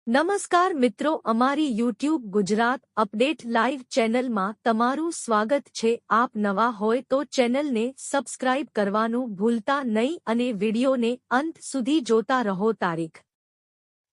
નમસ્કાર મિત્રો, અમારી યુટ્યુબ ગુજરાત અપડેટ લાઈવ ચેનલમાં તમારું સ્વાગત છે। આપ નવા હોય તો ચેનલને સબસ્ક્રાઇબ કરવાનું ભૂલતા નહીં અને વિડીયોને અંત સુધી જોતા રહો। તારીખ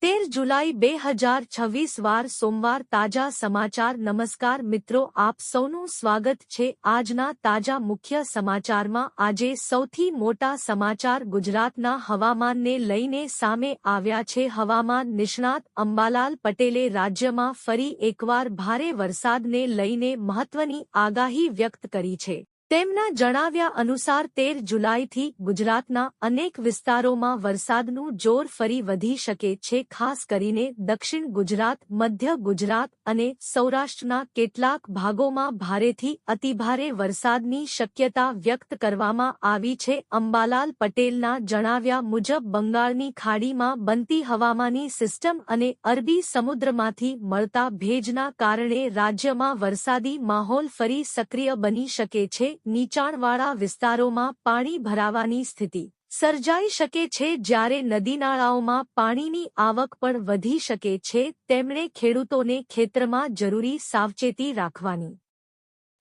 13 જુલાઈ 2026 વાર સોમવાર। તાજા સમાચાર। નમસ્કાર મિત્રો, આપ સૌનું સ્વાગત છે આજના તાજા મુખ્ય સમાચારમાં। આજે સૌથી મોટા સમાચાર ગુજરાતના હવામાનને લઈને સામે આવ્યા છે। હવામાન નિષ્ણાત અંબાલાલ પટેલે રાજ્યમાં ફરી એકવાર ભારે વરસાદને લઈને મહત્વની આગાહી વ્યક્ત કરી છે। તેમના જણાવ્યા અનુસાર 13 જુલાઈથી ગુજરાતના અનેક વિસ્તારોમાં વરસાદનું જોર ફરી વધી શકે છે। ખાસ કરીને દક્ષિણ ગુજરાત, મધ્ય ગુજરાત અને સૌરાષ્ટ્રના કેટલાક ભાગોમાં ભારેથી અતિભારે વરસાદની શક્યતા વ્યક્ત કરવામાં આવી છે। અંબાલાલ પટેલના જણાવ્યા મુજબ બંગાળની ખાડીમાં બનતી હવામાની સિસ્ટમ અને અરબી સમુદ્રમાંથી મળતા ભેજના કારણે રાજ્યમાં વરસાદી માહોલ ફરી સક્રિય બની શકે છે। નીચાણવાળા વિસ્તારોમાં પાણી ભરાવાની સ્થિતિ સર્જાઈ શકે છે, જ્યારે નદીનાળાઓમાં પાણીની આવક પણ વધી શકે છે। તેમણે ખેડૂતોને ખેતરમાં જરૂરી સાવચેતી રાખવાની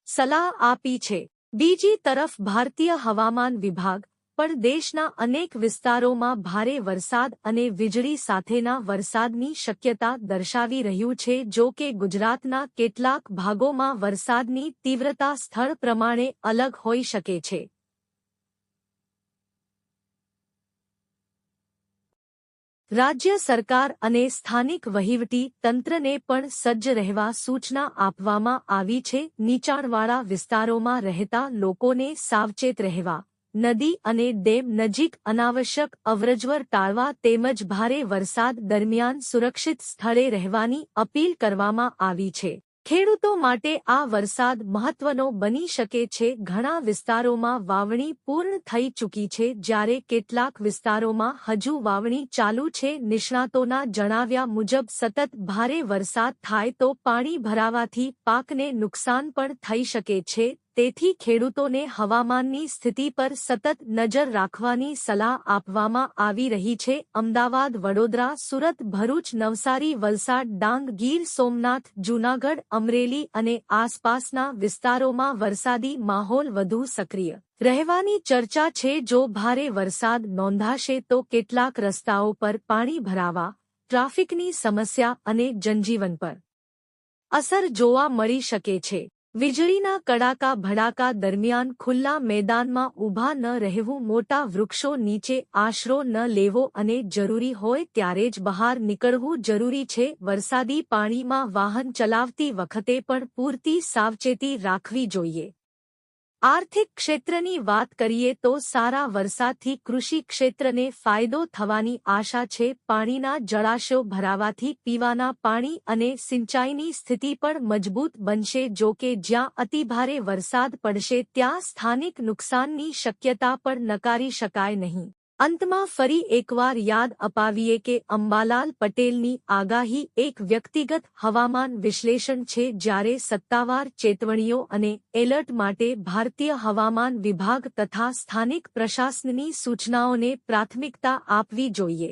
સલાહ આપી છે। બીજી તરફ ભારતીય હવામાન વિભાગ પણ દેશના અનેક વિસ્તારોમાં ભારે વરસાદ અને વીજળી સાથેના વરસાદની શક્યતા દર્શાવી રહ્યું છે। જો કે ગુજરાતના કેટલાક ભાગોમાં વરસાદની તીવ્રતા સ્થળ પ્રમાણે અલગ હોઈ શકે છે। રાજ્ય સરકાર અને સ્થાનિક વહીવટી તંત્રને પણ સજ્જ રહેવા સૂચના આપવામાં આવી છે। નીચાણવાળા વિસ્તારોમાં રહેતા લોકોને સાવચેત રહેવા, નદી અને ડેમ નજીક અનાવશ્યક અવરજવર ટાળવા તેમજ ભારે વરસાદ દરમિયાન સુરક્ષિત સ્થળે રહેવાની અપીલ કરવામાં આવી છે। ખેડૂતો માટે આ વરસાદ મહત્વનો બની શકે છે। ઘણા વિસ્તારોમાં વાવણી પૂર્ણ થઈ ચૂકી છે, જ્યારે કેટલાક વિસ્તારોમાં હજુ વાવણી ચાલુ છે। નિષ્ણાતોના જણાવ્યા મુજબ સતત ભારે વરસાદ થાય તો પાણી ભરાવાથી પાકને નુકસાન પણ થઈ શકે છે। તેથી ખેડૂતોને હવામાનની સ્થિતિ પર સતત નજર રાખવાની સલાહ આપવામાં આવી રહી છે। અમદાવાદ, વડોદરા, સુરત, ભરૂચ, નવસારી, વલસાડ, ડાંગ, ગીર સોમનાથ, જૂનાગઢ, અમરેલી અને આસપાસના વિસ્તારોમાં વરસાદી માહોલ વધુ સક્રિય રહેવાની ચર્ચા છે। જો ભારે વરસાદ નોંધાશે તો કેટલાક રસ્તાઓ પર પાણી ભરાવા, ટ્રાફિકની સમસ્યા અને જનજીવન પર અસર જોવા મળી શકે છે। વીજળીના કડાકા ભડાકા દરમિયાન ખુલ્લા મેદાનમાં ઊભા ન રહેવું, મોટા વૃક્ષો નીચે આશરો ન લેવો અને જરૂરી હોય ત્યારે જ બહાર નીકળવું જરૂરી છે। વરસાદી પાણીમાં વાહન ચલાવતી વખતે પણ પૂરતી સાવચેતી રાખવી જોઈએ। આર્થિક ક્ષેત્રની વાત કરીએ તો સારા વરસાદથી કૃષિ ક્ષેત્રને ફાયદો થવાની આશા છે। પાણીના જળાશયો ભરાવાથી પીવાના પાણી અને સિંચાઈની સ્થિતિ પણ મજબૂત બનશે। જો કે જ્યાં અતિભારે વરસાદ પડશે ત્યાં સ્થાનિક નુકસાનની શક્યતા પણ નકારી શકાય નહીં। અંતમાં ફરી એકવાર યાદ અપાવીએ કે અંબાલાલ પટેલની આગાહી એક વ્યક્તિગત હવામાન વિશ્લેષણ છે, જ્યારે સત્તાવાર ચેતવણીઓ અને એલર્ટ માટે ભારતીય હવામાન વિભાગ તથા સ્થાનિક પ્રશાસનની સૂચનાઓને પ્રાથમિકતા આપવી જોઈએ।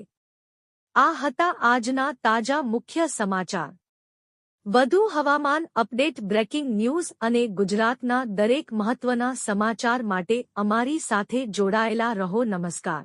આ હતા આજના તાજા મુખ્ય સમાચાર। વધુ હવામાન અપડેટ, બ્રેકિંગ ન્યૂઝ અને ગુજરાતના દરેક મહત્વના સમાચાર માટે અમારી સાથે જોડાયેલા રહો। નમસ્કાર।